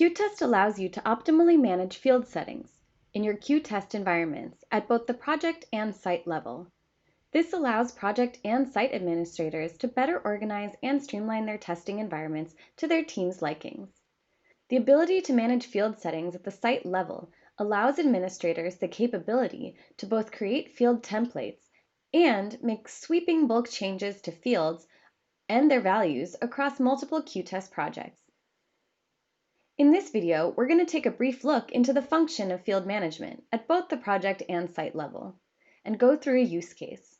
qTest allows you to optimally manage field settings in your qTest environments at both the project and site level. This allows project and site administrators to better organize and streamline their testing environments to their team's likings. The ability to manage field settings at the site level allows administrators the capability to both create field templates and make sweeping bulk changes to fields and their values across multiple qTest projects. In this video, we're going to take a brief look into the function of field management at both the project and site level, and go through a use case.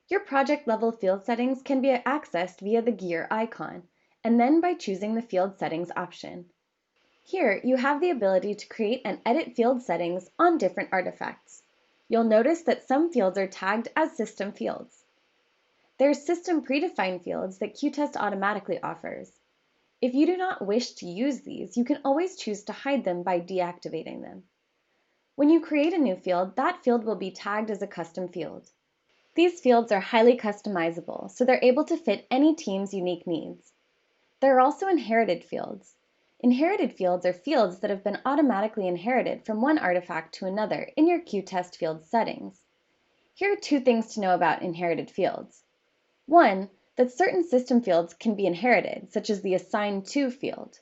Your project-level field settings can be accessed via the gear icon, and then by choosing the Field Settings option. Here, you have the ability to create and edit field settings on different artifacts. You'll notice that some fields are tagged as system fields. There are system predefined fields that qTest automatically offers. If you do not wish to use these, you can always choose to hide them by deactivating them. When you create a new field, that field will be tagged as a custom field. These fields are highly customizable, so they're able to fit any team's unique needs. There are also inherited fields. Inherited fields are fields that have been automatically inherited from one artifact to another in your qTest field settings. Here are two things to know about inherited fields. One, that certain system fields can be inherited, such as the Assign To field.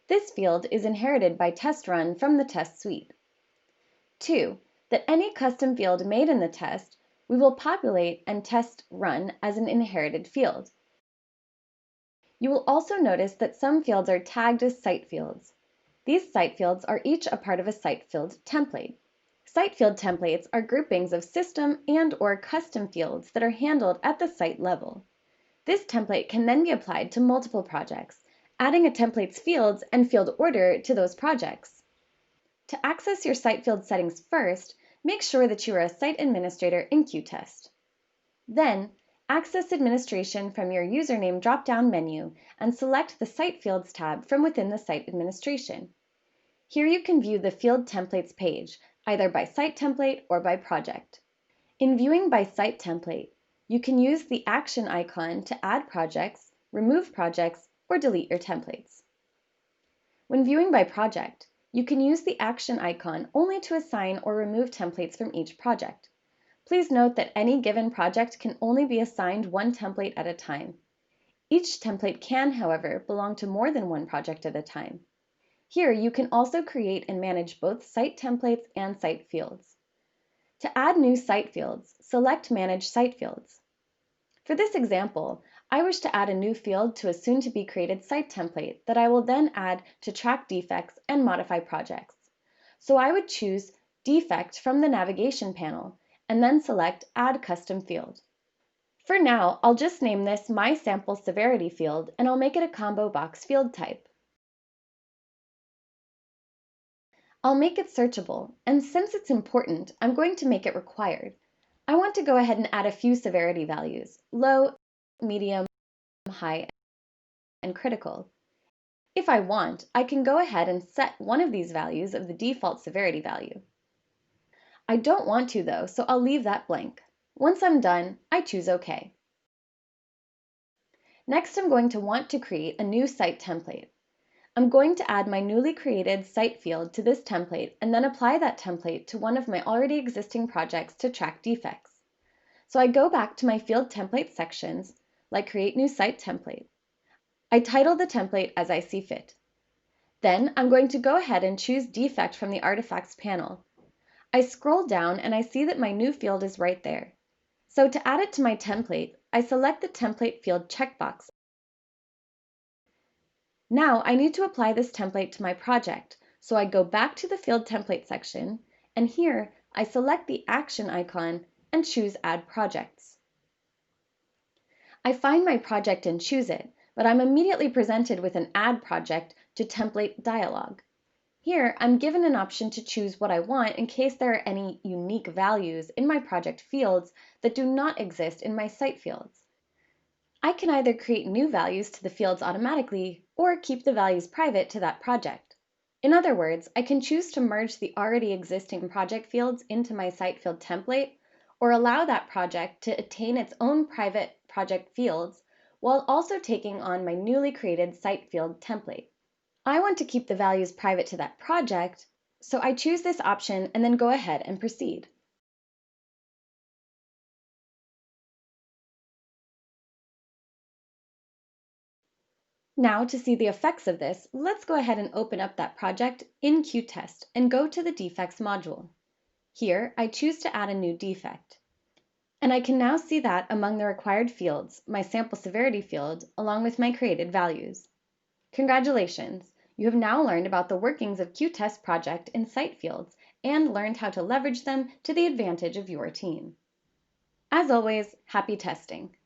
This field is inherited by test run from the test suite. Two, that any custom field made in the test we will populate and test run as an inherited field. You will also notice that some fields are tagged as site fields. These site fields are each a part of a site field template. Site field templates are groupings of system and/or custom fields that are handled at the site level. This template can then be applied to multiple projects, adding a template's fields and field order to those projects. To access your site field settings first, make sure that you are a site administrator in qTest. Then, access administration from your username drop-down menu and select the Site Fields tab from within the site administration. Here you can view the Field Templates page, either by site template or by project. In viewing by site template, you can use the action icon to add projects, remove projects, or delete your templates. When viewing by project, you can use the action icon only to assign or remove templates from each project. Please note that any given project can only be assigned one template at a time. Each template can, however, belong to more than one project at a time. Here, you can also create and manage both site templates and site fields. To add new site fields, select Manage Site Fields. For this example, I wish to add a new field to a soon-to-be created site template that I will then add to track defects and modify projects. So I would choose Defect from the navigation panel and then select Add Custom Field. For now, I'll just name this My Sample Severity field and I'll make it a combo box field type. I'll make it searchable, and since it's important, I'm going to make it required. I want to go ahead and add a few severity values: low, medium, high, and critical. If I want, I can go ahead and set one of these values of the default severity value. I don't want to though, so I'll leave that blank. Once I'm done, I choose OK. Next, I'm going to want to create a new site template. I'm going to add my newly created site field to this template and then apply that template to one of my already existing projects to track defects. So I go back to my field template sections, like Create New Site Template. I title the template as I see fit. Then I'm going to go ahead and choose Defect from the Artifacts panel. I scroll down and I see that my new field is right there. So to add it to my template, I select the Template Field checkbox. Now I need to apply this template to my project, so I go back to the Field Template section, and here I select the action icon and choose Add Projects. I find my project and choose it, but I'm immediately presented with an Add Project to Template dialog. Here I'm given an option to choose what I want in case there are any unique values in my project fields that do not exist in my site fields. I can either create new values to the fields automatically or keep the values private to that project. In other words, I can choose to merge the already existing project fields into my site field template or allow that project to attain its own private project fields while also taking on my newly created site field template. I want to keep the values private to that project, so I choose this option and then go ahead and proceed. Now, to see the effects of this, let's go ahead and open up that project in qTest and go to the Defects module. Here, I choose to add a new defect. And I can now see that among the required fields, my sample severity field, along with my created values. Congratulations! You have now learned about the workings of qTest project in cite fields and learned how to leverage them to the advantage of your team. As always, happy testing!